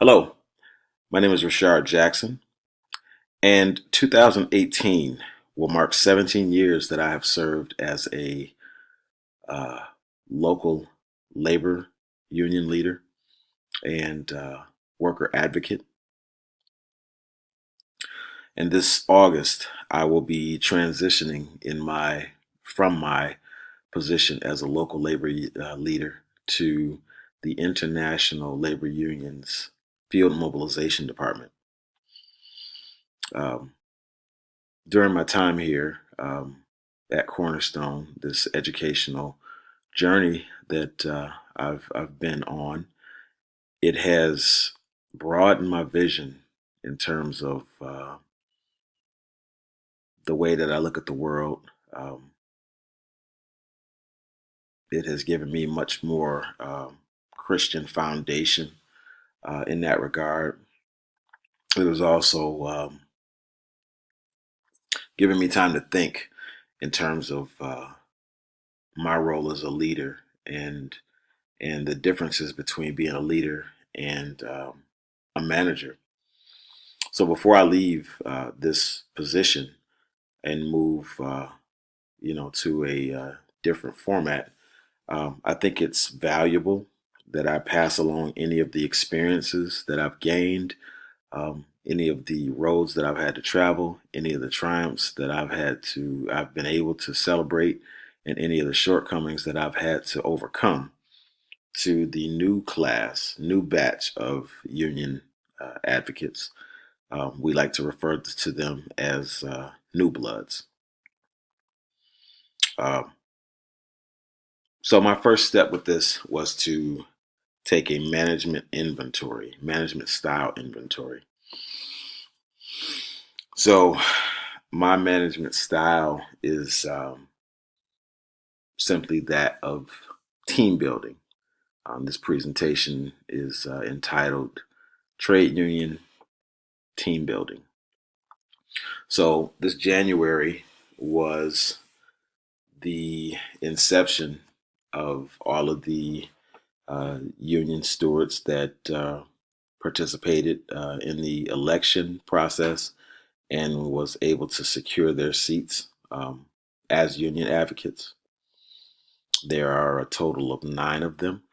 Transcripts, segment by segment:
Hello, my name is Rashard Jackson, and 2018 will mark 17 years that I have served as a uh, local labor union leader and worker advocate. And this August, I will be transitioning from my position as a local labor leader to the International Labor Union's Field Mobilization Department. Um, During my time here at Cornerstone, this educational journey that I've been on, it has broadened my vision in terms of the way that I look at the world. It has given me much more Christian foundation in that regard. It was also giving me time to think in terms of my role as a leader and the differences between being a leader and a manager. So before I leave this position and move, to a different format, I think it's valuable that I pass along any of the experiences that I've gained, any of the roads that I've had to travel, any of the triumphs that I've been able to celebrate, and any of the shortcomings that I've had to overcome to the new batch of union advocates. We like to refer to them as new bloods. Um, so my first step with this was to take a management style inventory. So my management style is simply that of team building. This presentation is entitled Trade Union Team Building. So this January was the inception of all of the union stewards that participated in the election process and was able to secure their seats as union advocates. There are a total of 9 of them.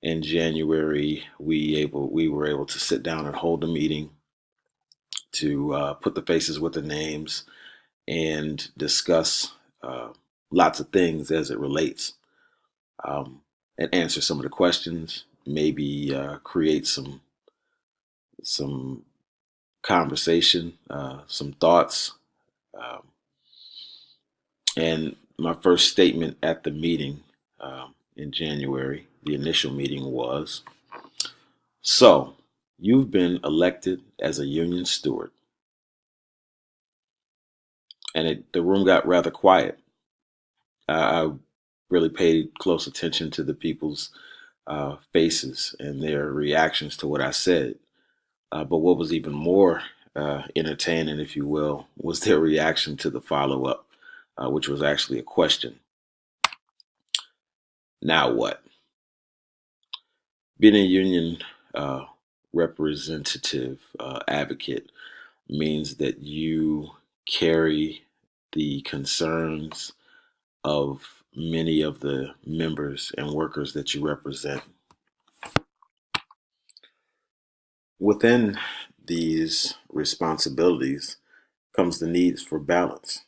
In January, we were able to sit down and hold a meeting to put the faces with the names and discuss lots of things as it relates, um, and answer some of the questions. Maybe create some conversation, some thoughts. Um, and my first statement at the meeting in January, the initial meeting was, "So you've been elected as a union steward," and the room got rather quiet. I really paid close attention to the people's faces and their reactions to what I said. But what was even more entertaining, if you will, was their reaction to the follow up, which was actually a question. Now what? Being a union uh, representative advocate means that you carry the concerns of many of the members and workers that you represent. Within these responsibilities comes the needs for balance,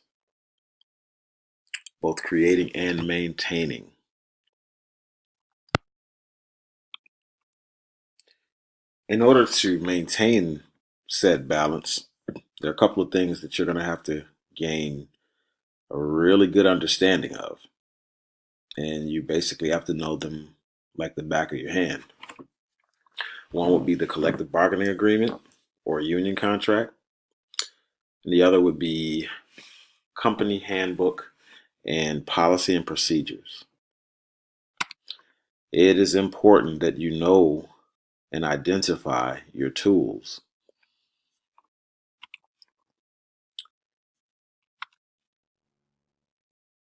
both creating and maintaining. In order to maintain said balance, there are a couple of things that you're going to have to gain a really good understanding of. And you basically have to know them like the back of your hand. One would be the collective bargaining agreement or union contract, and the other would be company handbook and policy and procedures. It is important that you know and identify your tools.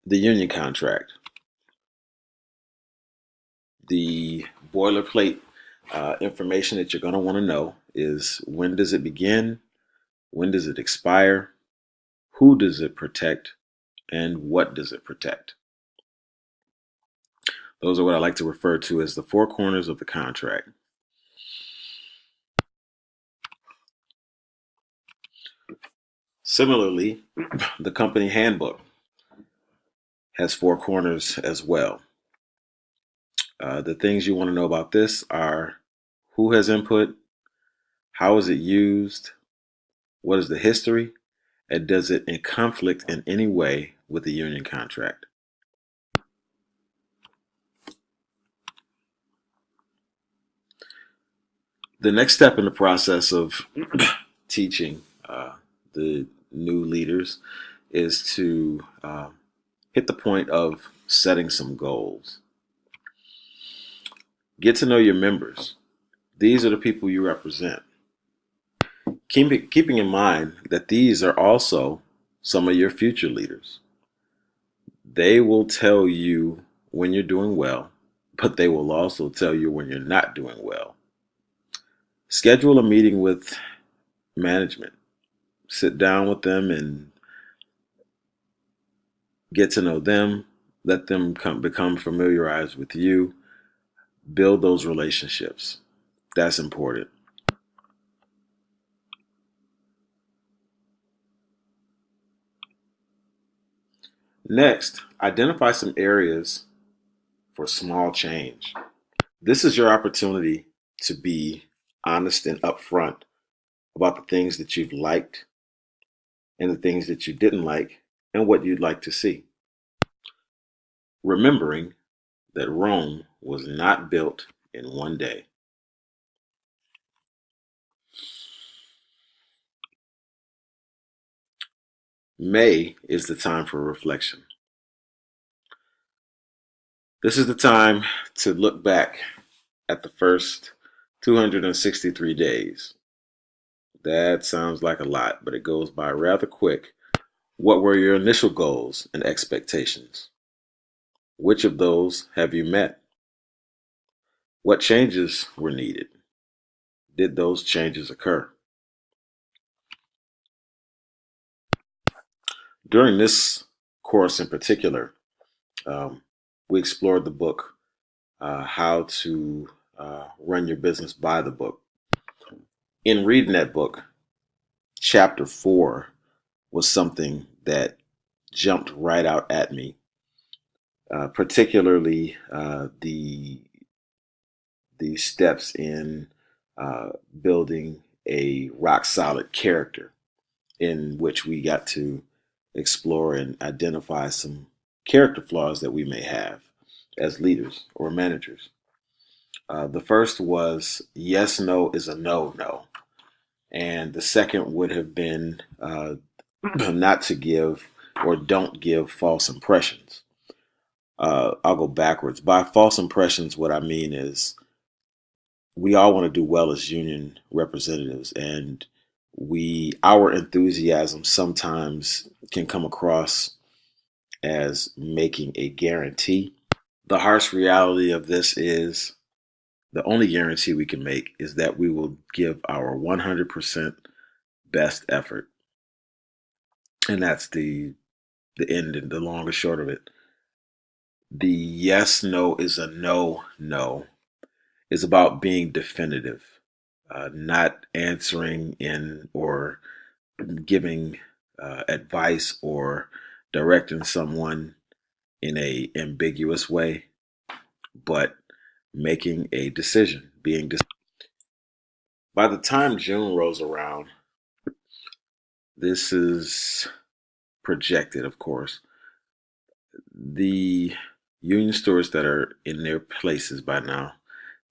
The union contract, the boilerplate information that you're going to want to know is: when does it begin? When does it expire? Who does it protect? And what does it protect? Those are what I like to refer to as the four corners of the contract. Similarly, the company handbook has four corners as well. The things you want to know about this are: who has input, how is it used, what is the history, and does it in conflict in any way with the union contract? The next step in the process of teaching the new leaders is to hit the point of setting some goals. Get to know your members. These are the people you represent. Keeping in mind that these are also some of your future leaders. They will tell you when you're doing well, but they will also tell you when you're not doing well. Schedule a meeting with management. Sit down with them and get to know them. Let them become familiarized with you. Build those relationships. That's important. Next, identify some areas for small change. This is your opportunity to be honest and upfront about the things that you've liked and the things that you didn't like and what you'd like to see. Remembering that Rome was not built in one day. May is the time for reflection. This is the time to look back at the first 263 days. That sounds like a lot, but it goes by rather quick. What were your initial goals and expectations? Which of those have you met? What changes were needed? Did those changes occur? During this course in particular, we explored the book, How to Run Your Business by the Book. In reading that book, chapter 4 was something that jumped right out at me, particularly the steps in building a rock solid character, in which we got to explore and identify some character flaws that we may have as leaders or managers. The first was: yes, no is a no, no. And the second would have been not to give or don't give false impressions. I'll go backwards. By false impressions, what I mean is we all want to do well as union representatives, and our enthusiasm sometimes can come across as making a guarantee. The harsh reality of this is the only guarantee we can make is that we will give our 100% best effort. And that's the end and the long and short of it. The yes, no is a no, no is about being definitive, not answering in or giving advice or directing someone in a ambiguous way, but making a decision, By the time June rolls around, this is projected, of course, the union stewards that are in their places by now,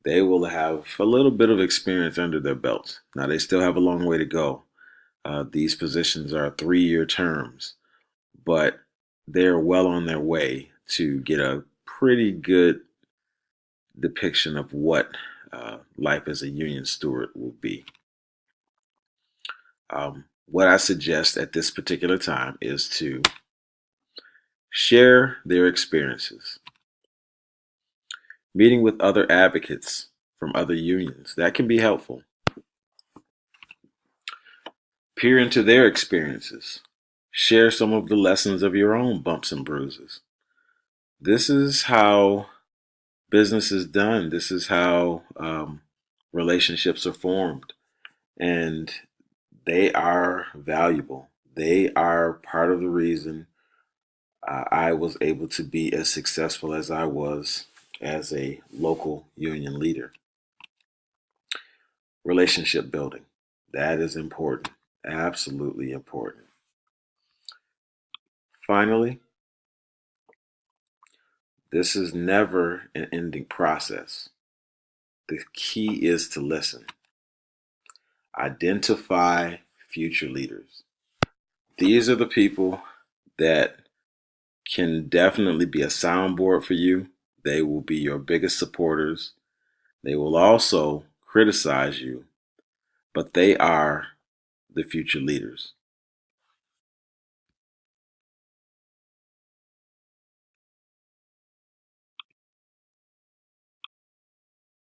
they will have a little bit of experience under their belts. Now, they still have a long way to go. These positions are 3-year terms, but they're well on their way to get a pretty good depiction of what life as a union steward will be. What I suggest at this particular time is to share their experiences. Meeting with other advocates from other unions. That can be helpful. Peer into their experiences. Share some of the lessons of your own bumps and bruises. This is how business is done. This is how relationships are formed. And they are valuable. They are part of the reason I was able to be as successful as I was as a local union leader. Relationship building. That is important. Absolutely important. Finally, this is never an ending process. The key is to listen. Identify future leaders. These are the people that can definitely be a soundboard for you. They will be your biggest supporters. They will also criticize you, but they are the future leaders.